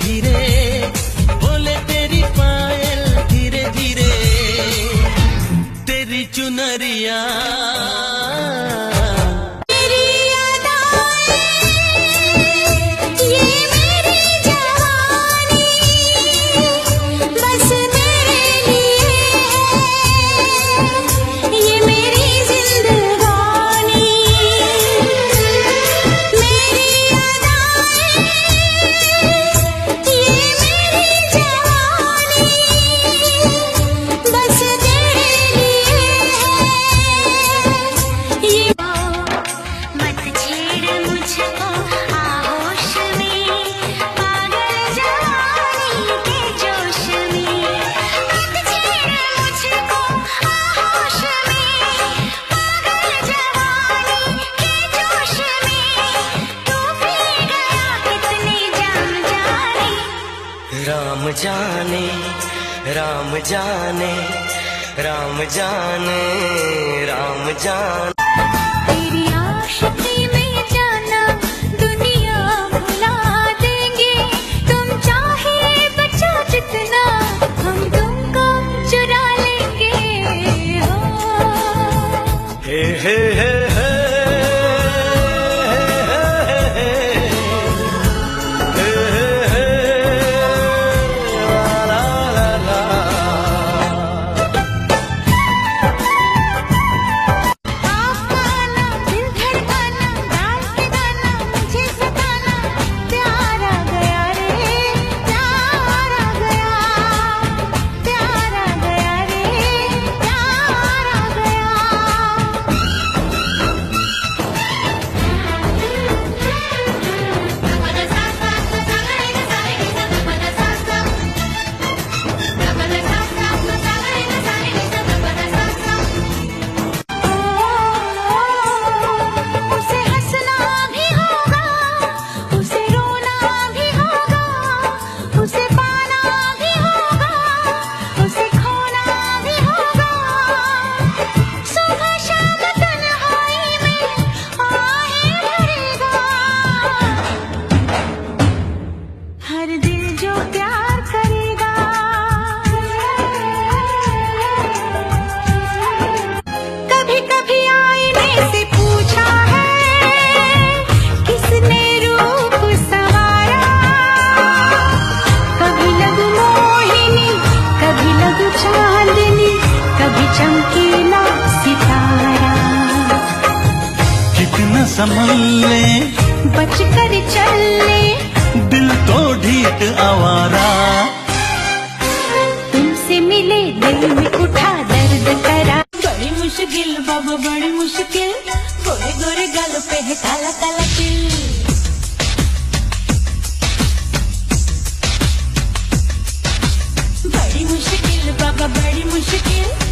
धीरे बोले तेरी पायल धीरे धीरे तेरी चुनरिया राम जाने राम जाने राम जाने राम जाने तेरी आशिकी में जाना दुनिया भुला देंगे तुम चाहे बचा जितना हम तुमको चुरा लेंगे हो हे हे हे संभल ले बच कर चल ले दिल तो ढीठ आवारा तुमसे मिले दिल में उठा दर्द करा बड़ी मुश्किल बाबा बड़ी मुश्किल गोरे गोरे गालों पे है काला काला तिल बड़ी मुश्किल बाबा बड़ी मुश्किल